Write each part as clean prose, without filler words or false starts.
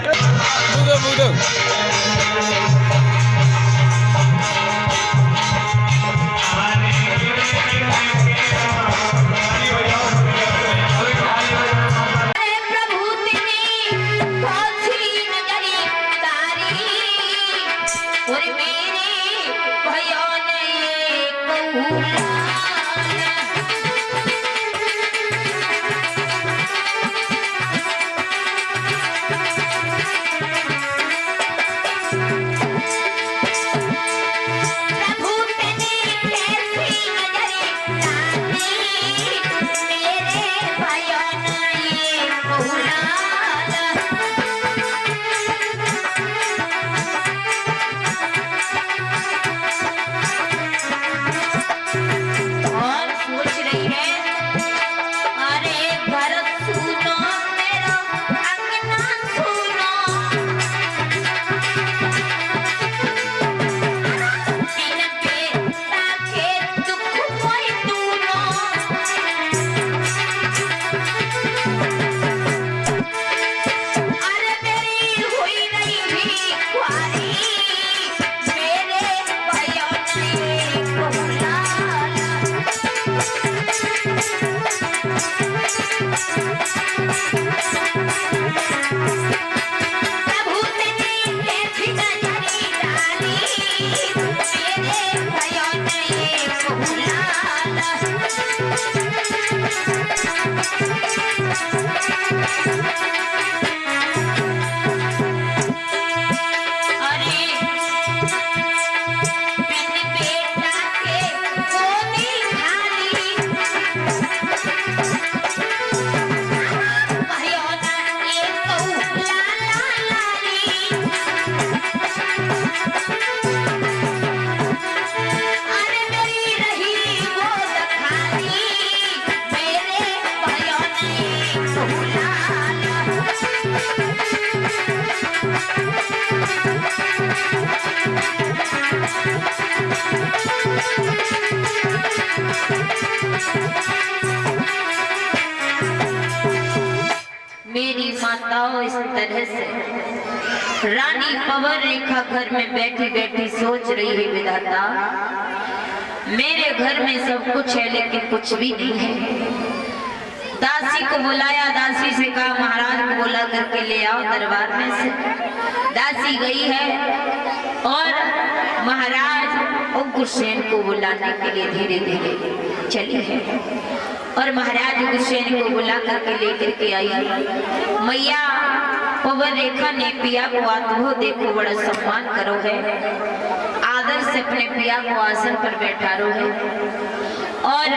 Budo. मेरी माताओं इस तरह से रानी पवन रेखा घर में बैठी बैठी सोच रही है, विधाता मेरे घर में सब कुछ है लेकिन कुछ भी नहीं है। दासी को बुलाया, दासी से कहा महाराज को बुला करके ले आओ दरबार में से। दासी गई है और महाराज उग्रसेन को बुलाने के लिए धीरे धीरे चली है और महाराज उग्रसेन को बुला करके लेकर के आई। मैया पवन रेखा ने पिया को आत्मो देखो, बड़ा सम्मान करो है, आदर से अपने पिया को आसन पर बैठा रो है। और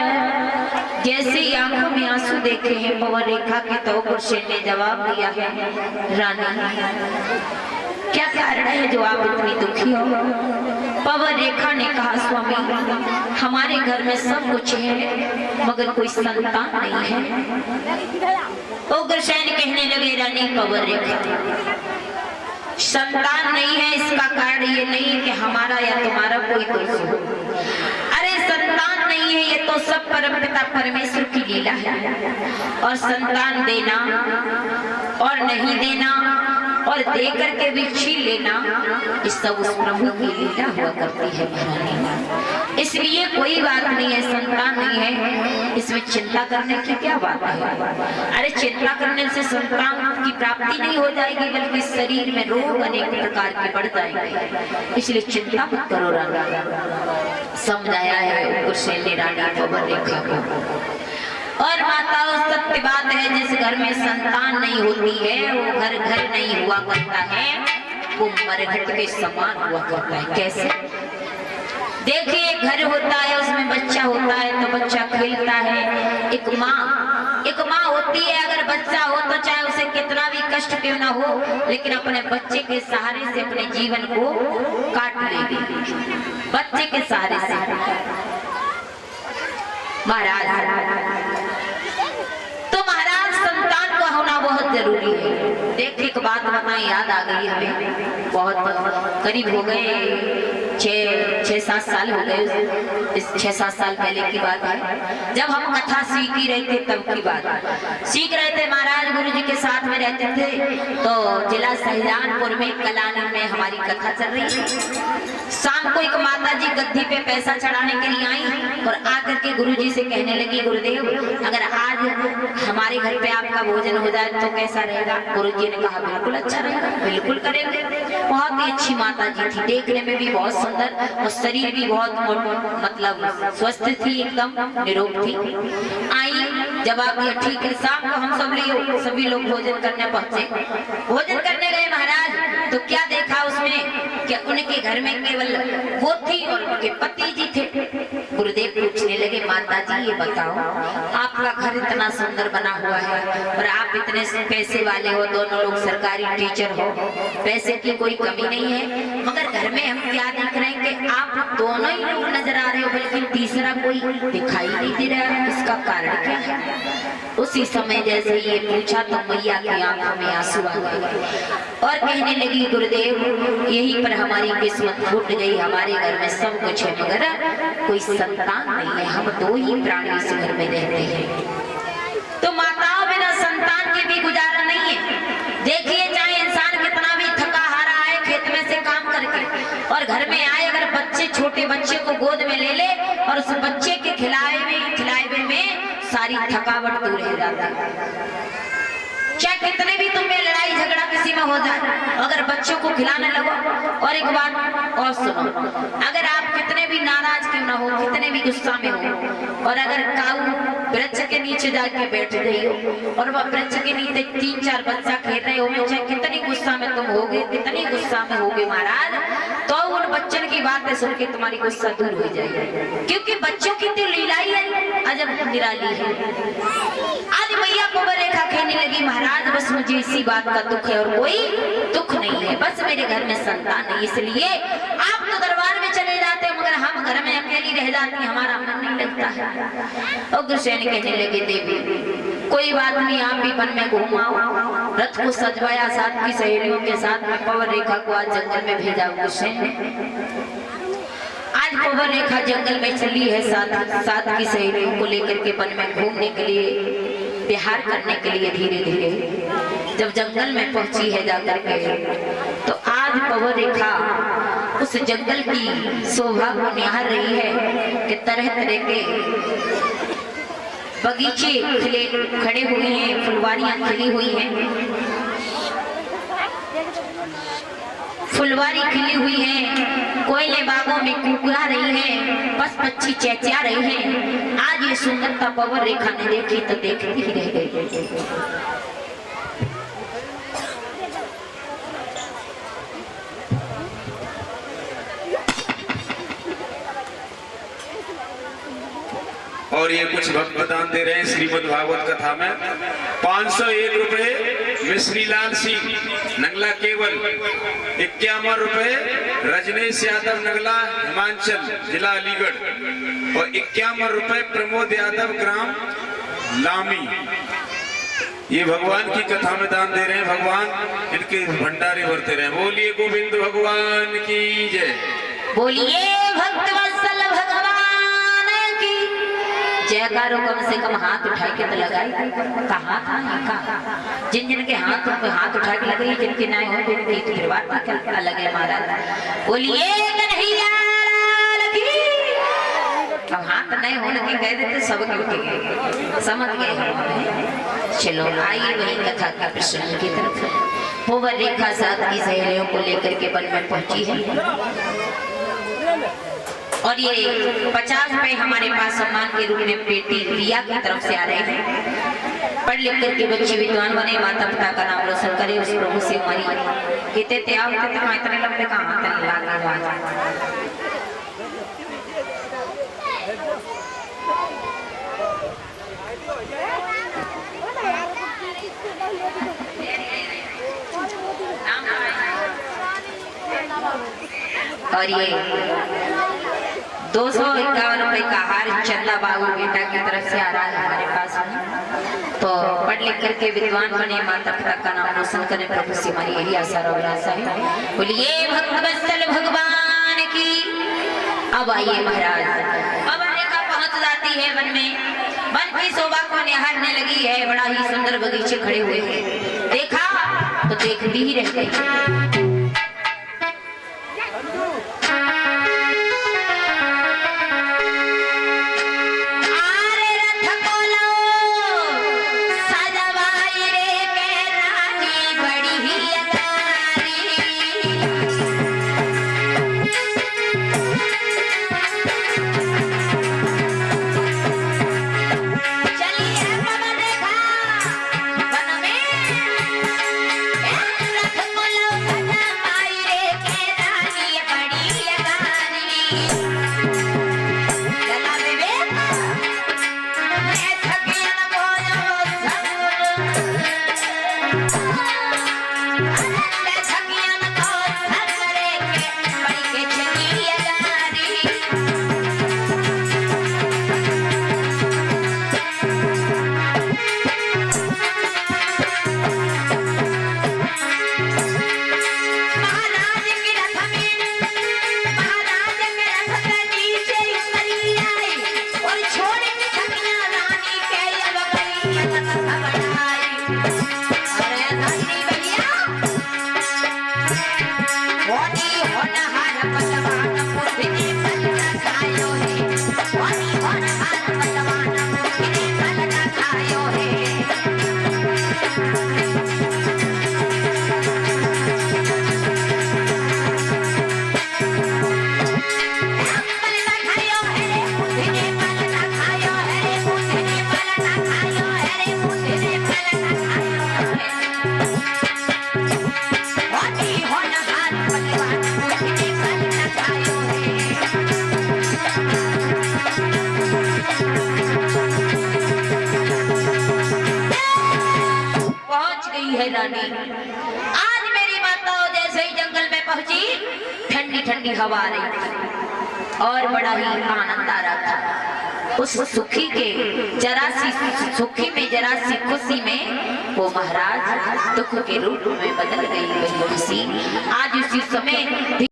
जैसे ही आंखों में आंसू देखे हैं पवन रेखा के, तो उग्रसेन ने जवाब दिया है रानी क्या कारण है जो आप इतनी दुखी हो। पवन रेखा ने कहा स्वामी हमारे घर में सब कुछ है मगर कोई संतान नहीं है। उग्रसेन कहने लगे रानी पवन रेखा संतान नहीं है इसका कारण ये नहीं कि हमारा या तुम्हारा कोई दोष हो। अरे संतान नहीं है ये तो सब परमपिता परमेश्वर की लीला है और संतान देना और नहीं देना और दे करके भी छीन लेना इस सब उस प्रभु की लीला हुआ करती है महारानी। इसलिए कोई बात नहीं है, संतान नहीं है इसमें चिंता करने की क्या बात है। अरे चिंता करने से संतान की प्राप्ति नहीं हो जाएगी बल्कि शरीर में रोग अनेक प्रकार के बढ़ जाएंगे, इसलिए चिंता मत करो रानी। समझाया है उग्रसेन ने रानी पवन रेखा को। और माताओं सत्य बात है जिस घर में संतान नहीं होती है वो घर घर नहीं हुआ करता है, वो मरघट के समान हुआ करता है। कैसे देखिए घर होता है उसमें बच्चा होता है तो बच्चा खेलता है। एक माँ होती है, अगर बच्चा हो तो चाहे उसे कितना भी कष्ट क्यों ना हो लेकिन अपने बच्चे के सहारे से अपने जीवन को काट लेगी, बच्चे के सहारे से। महाराज तो महाराज संतान का होना बहुत जरूरी है। देखिए एक बात बताएं, याद आ गई हमें, बहुत करीब हो गए छः सात साल हो गए, इस 6-7 साल पहले की बात है, जब हम कथा सीख ही रहे थे तब की बात। सीख रहे थे, महाराज गुरु जी के साथ में रहते थे, तो जिला शाहजहानपुर में कलानी में हमारी कथा चल रही है। शाम को एक माता जी गद्दी पे पैसा चढ़ाने के लिए आई और आकर के गुरु जी से कहने लगी, गुरुदेव अगर आज हमारे घर पे आपका भोजन हो जाए तो कैसा रहेगा? गुरु जी ने कहा बिल्कुल अच्छा रहेगा, बिल्कुल करेंगे। बहुत ही अच्छी माता जी थी, देखने में भी बहुत सुंदर और शरीर भी बहुत मतलब स्वस्थ थी, एकदम निरोग थी। आई जब आप ये ठीक है, शाम को हम सभी लोग भोजन करने पहुंचे। भोजन करने गए महाराज, तो क्या देखा उसमें कि उनके घर में केवल वो थी और उनके पति जी थे। गुरुदेव पूछने लगे, माता जी ये बताओ, आपका घर इतना सुंदर बना हुआ है और आप इतने पैसे वाले हो, दोनों लोग सरकारी टीचर हो, पैसे की कोई कमी नहीं है, मगर घर में हम क्या देख रहे हैं कि आप दोनों ही लोग नजर आ रहे हो, बल्कि तीसरा कोई दिखाई नहीं दे रहा है, इसका कारण क्या है? उसी समय जैसे ये पूछा तो मैया की आंखों में आंसू आ गए और कहने लगी, गुरुदेव यहीं पर हमारी किस्मत फूट गई, हमारे घर में सब कुछ है मगर कोई संतान नहीं है, हम 2 ही प्राणी इस घर में रहते हैं। तो माताओं बिना संतान के भी गुजारा नहीं है। देखिए चाहे इंसान कितना भी थका हारा आए खेत में से काम करके और घर में आए, अगर बच्चे छोटे बच्चे को गोद में ले ले और उस बच्चे के खिलाए में सारी थकावट दूर रह जाती है। चाहे कितने भी तुम्हें लड़ाई झगड़ा किसी में हो जाए, अगर बच्चों को खिलाने लगो। और एक बात और सुनो, अगर आप कितने भी नाराज क्यों ना हो, कितने भी गुस्सा में हो, और अगर काऊ वृक्ष के नीचे जाके बैठ गई हो और वह वृक्ष के नीचे 3-4 बच्चा खेल रहे हो, चाहे कितनी गुस्सा में तुम होगे, कितनी गुस्सा में होगे महाराज, तो उन बच्चों की बातें सुन के तुम्हारी गुस्सा दूर हो जाएगी, क्योंकि बच्चों की तो लीला ही है अजब निराली है। आज मैया को रेखा कहने लगी, महाराज बस मुझे इसी बात का दुख है और कोई दुख नहीं है, बस मेरे घर में संतान नहीं, इसलिए आप तो दरबार में चले जाते हो मगर हम घर में अकेली रह जाती, हमारा मन नहीं लगता है। और गुरुसेन कहने लगे, देवी कोई बात नहीं, आप भी वन में घूमाओ। रथ को सजवाया, साथ की सहेलियों के साथ में पवन रेखा को आज जंगल में भेजा गुरुसेन ने। आज पवन रेखा जंगल में चली है, साथ की सहेलियों को लेकर के वन में घूमने के लिए, विहार करने के लिए। धीरे धीरे जब जंगल में पहुंची है जाकर के, तो आज पवन रेखा उस जंगल की शोभा को निहार रही है कि तरह तरह के बगीचे खड़े हुए हैं, फुलवारियां खिली हुई हैं, फुलवारी खिली हुई है, कोयले बागों में कुकरा रही है, बस पक्षी चहचहा रही है। आज ये सुंदरता पवन रेखा ने देखी तो देखती ही रह गई। और ये कुछ भक्त दान दे रहे हैं श्रीमद् भागवत कथा में। 501 रुपए मिश्रीलाल सिंह नंगला केवल, 51 रुपए रजनीश यादव नंगला हिमाचल जिला अलीगढ़, और 51 रुपए प्रमोद यादव ग्राम लामी। ये भगवान की कथा में दान दे रहे हैं, भगवान इनके भंडारे भरते रहे। बोलिए गोविंद भगवान की जय, बोलिए भक्तवत्सल भगवान की जयकारो। कम से कम हाथ उठा के तो लगाई, कहाँ था जिन जिन के हाथ उठा के लगे, जिनके ना हो उनकी तो फिर बात अलग है महाराज। बोलिए कन्हैया लाल की। अब हाथ नहीं होने की कह देते सब उठेंगे, समझ गए। चलो आइए वही कथा का प्रसंग की तरफ। पवन रेखा साथ की सहेलियों को लेकर के वन में पहुंची है और ये 50 रुपए हमारे पास सम्मान के रूप में बेटी प्रिया की तरफ से आ रहे हैं। पढ़ लिख करके बच्चे विद्वान बने, माता पिता का नाम रोशन करे, उस प्रभु से हमारी कहते थे आओ इतने लंबे कहाँ और ये 251 रुपए का हार चंदा बाबू बेटा की तरफ से आ रहा है हमारे पास में। तो पढ़ लिख करके विद्वान बने, माता पिता का नाम रोशन करें, प्रभु से हमारी यही आशा और अभिलाषा है। बोलिए भक्तवत्सल भगवान की। अब आइए महाराज। अब रेखा पहुंच जाती है वन में। वन की शोभा को निहारने लगी है। बड़ा ही सुंदर बगीचे खड़े हुए हैं। देखा तो देखती ही रह गई। रानी आज मेरी माता जैसे ही जंगल में पहुंची, ठंडी ठंडी हवा आ रही थी और बड़ा ही आनंद आ रहा था। उस सुखी के जरा सी सुखी में जरा सी खुशी में वो महाराज दुख के रूप में बदल गई। वही खुशी आज उसी समय